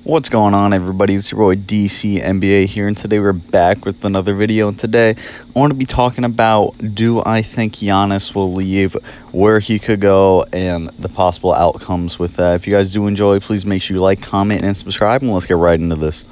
What's going on, everybody? It's your boy DC NBA here, and today we're back with another video. And today I want to be talking about, do I think Giannis will leave, where he could go, and the possible outcomes with that. If you guys do enjoy, please make sure you like, comment, and subscribe, and let's get right into this.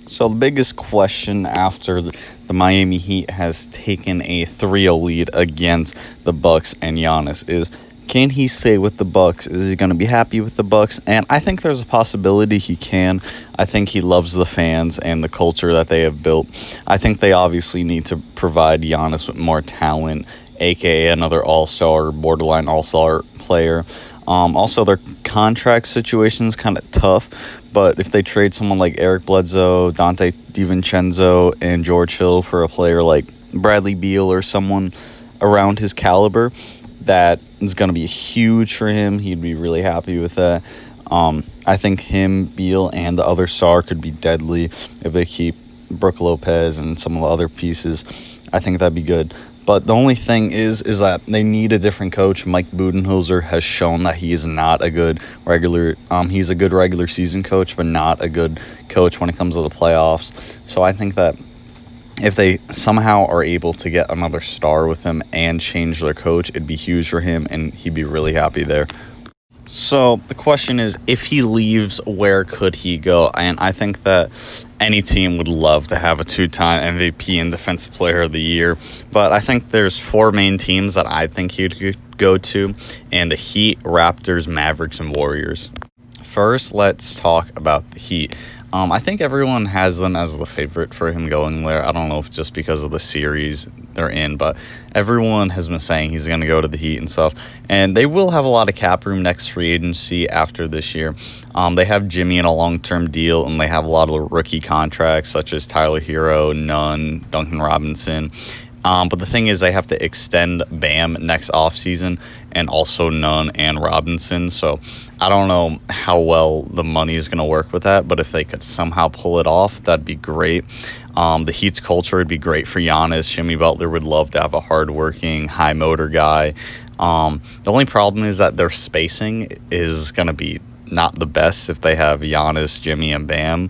So the biggest question after the Miami Heat has taken a 3-0 lead against the Bucks and Giannis is, can he stay with the Bucks? Is he going to be happy with the Bucks? And I think there's a possibility he can. I think he loves the fans and the culture that they have built. I think they obviously need to provide Giannis with more talent, aka another all-star, borderline all-star player. Also, their contract situation is kind of tough, but if they trade someone like Eric Bledsoe, Dante DiVincenzo, and George Hill for a player like Bradley Beal or someone around his caliber, that is going to be huge for him. He'd be really happy with that. I think him, Beal, and the other star could be deadly if they keep Brook Lopez and some of the other pieces. I think that'd be good. But the only thing is that they need a different coach. Mike Budenholzer has shown that he is not a good regular. He's a good regular season coach, but not a good coach when it comes to the playoffs. So I think that if they somehow are able to get another star with him and change their coach, it'd be huge for him, and he'd be really happy there. So the question is, if he leaves, where could he go? And I think that any team would love to have a two-time MVP and Defensive Player of the Year. But I think there's 4 main teams that I think he could go to, and the Heat, Raptors, Mavericks, and Warriors. First, let's talk about the Heat. I think everyone has them as the favorite for him going there. I don't know if it's just because of the series they're in, but everyone has been saying he's going to go to the Heat and stuff. And they will have a lot of cap room next free agency after this year. They have Jimmy in a long-term deal, and they have a lot of rookie contracts such as Tyler Hero, Nunn, Duncan Robinson. But the thing is, they have to extend Bam next offseason, and also Nunn and Robinson. So I don't know how well the money is going to work with that, but if they could somehow pull it off, that'd be great. The Heat's culture would be great for Giannis. Jimmy Butler would love to have a hardworking, high-motor guy. The only problem is that their spacing is going to be not the best if they have Giannis, Jimmy, and Bam.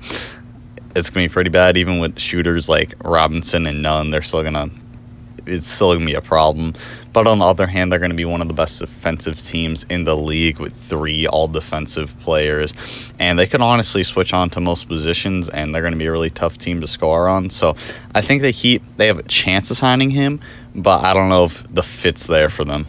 It's going to be pretty bad. Even with shooters like Robinson and Nunn, it's still going to be a problem. But on the other hand, they're going to be one of the best defensive teams in the league with 3 all-defensive players. And they can honestly switch on to most positions, and they're going to be a really tough team to score on. So I think the Heat, they have a chance of signing him, but I don't know if the fit's there for them.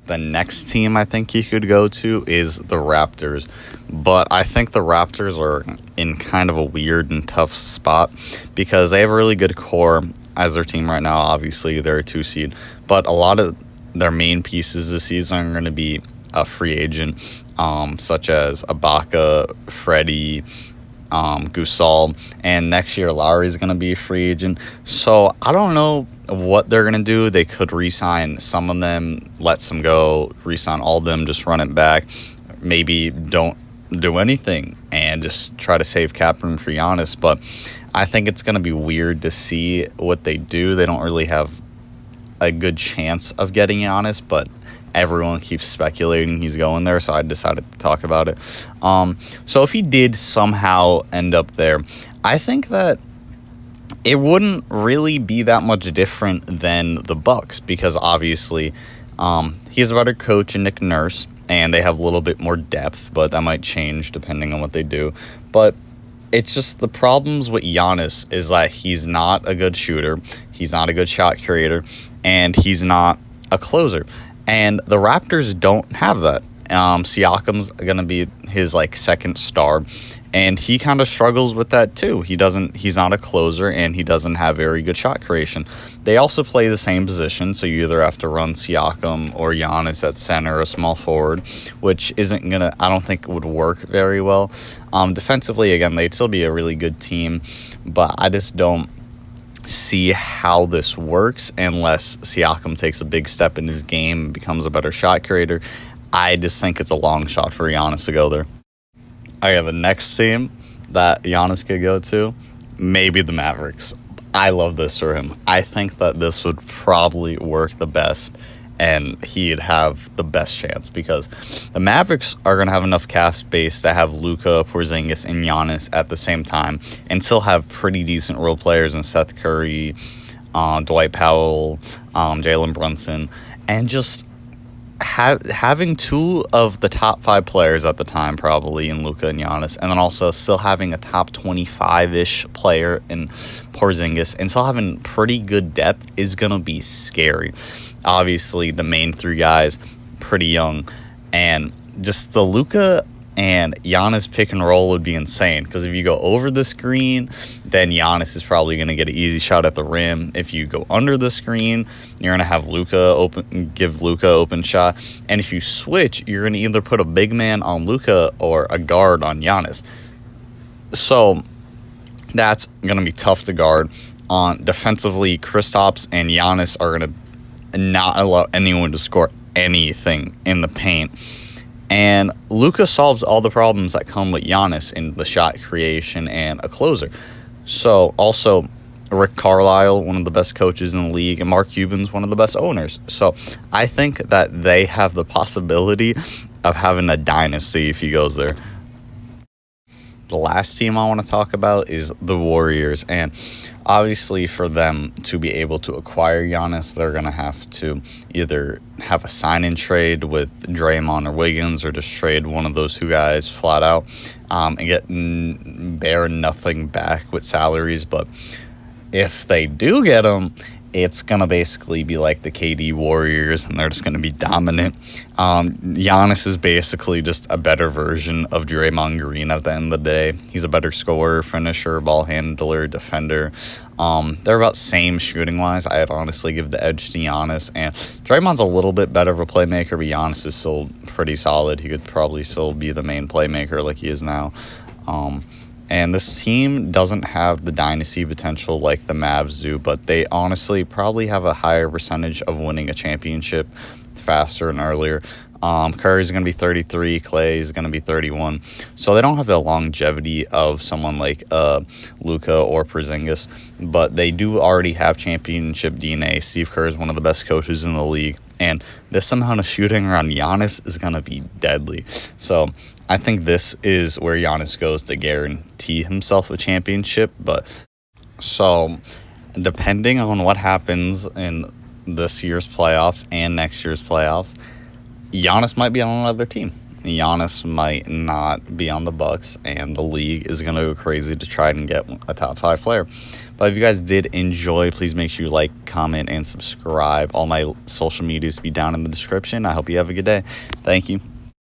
The next team I think he could go to is the Raptors. But I think the Raptors are in kind of a weird and tough spot because they have a really good core as their team right now. Obviously, they're a 2 seed. But a lot of their main pieces this season are going to be a free agent, such as Ibaka, Freddie, Gasol, and next year Lowry is going to be a free agent. So I don't know what they're going to do. They could re-sign some of them, let some go, re-sign all of them, just run it back. Maybe don't do anything and just try to save cap room for Giannis. But I think it's going to be weird to see what they do. They don't really have a good chance of getting Giannis, but everyone keeps speculating he's going there, so I decided to talk about it. So if he did somehow end up there, I think that it wouldn't really be that much different than the Bucks because obviously he has a better coach in Nick Nurse, and they have a little bit more depth, but that might change depending on what they do. But it's just the problems with Giannis is that he's not a good shooter, he's not a good shot creator, and he's not a closer. And the Raptors don't have that. Siakam's going to be his second star, and he kind of struggles with that too. He's not a closer, and he doesn't have very good shot creation. They also play the same position, so you either have to run Siakam or Giannis at center or small forward, which I don't think would work very well. Defensively, again, they'd still be a really good team, but I just don't see how this works unless Siakam takes a big step in his game and becomes a better shot creator. I just think it's a long shot for Giannis to go there. Okay, the next team that Giannis could go to, maybe the Mavericks. I love this for him. I think that this would probably work the best. and he'd have the best chance, because the Mavericks are going to have enough cap space to have Luka, Porzingis, and Giannis at the same time and still have pretty decent role players in Seth Curry, Dwight Powell, Jalen Brunson, and just having two of the top 5 players at the time probably in Luka and Giannis, and then also still having a top 25-ish player in Porzingis, and still having pretty good depth is going to be scary. Obviously, the main 3 guys, pretty young, and just the Luka and Giannis pick and roll would be insane, because if you go over the screen, then Giannis is probably going to get an easy shot at the rim. If you go under the screen, you're going to have give Luka open shot. And if you switch, you're going to either put a big man on Luka or a guard on Giannis. So that's going to be tough to guard. On defensively, Kristaps and Giannis are going to not allow anyone to score anything in the paint. And Luka solves all the problems that come with Giannis in the shot creation and a closer. So also Rick Carlisle, one of the best coaches in the league, and Mark Cuban's one of the best owners. So I think that they have the possibility of having a dynasty if he goes there. The last team I want to talk about is the Warriors, and obviously for them to be able to acquire Giannis, they're going to have to either have a sign-in trade with Draymond or Wiggins, or just trade one of those 2 guys flat out, and get bare nothing back with salaries. But if they do get him, it's going to basically be like the KD Warriors, and they're just going to be dominant. Giannis is basically just a better version of Draymond Green at the end of the day. He's a better scorer, finisher, ball handler, defender. They're about same shooting-wise. I'd honestly give the edge to Giannis. And Draymond's a little bit better of a playmaker, but Giannis is still pretty solid. He could probably still be the main playmaker like he is now. And this team doesn't have the dynasty potential like the Mavs do, but they honestly probably have a higher percentage of winning a championship faster and earlier. Curry's going to be 33, Clay's going to be 31. So they don't have the longevity of someone like Luka or Porzingis, but they do already have championship DNA. Steve Kerr is one of the best coaches in the league, and this amount of shooting around Giannis is going to be deadly. So I think this is where Giannis goes to guarantee himself a championship. But so depending on what happens in this year's playoffs and next year's playoffs, Giannis might be on another team. Giannis might not be on the Bucks, and the league is going to go crazy to try and get a top 5 player. But if you guys did enjoy, please make sure you like, comment, and subscribe. All my social medias will be down in the description. I hope you have a good day. Thank you.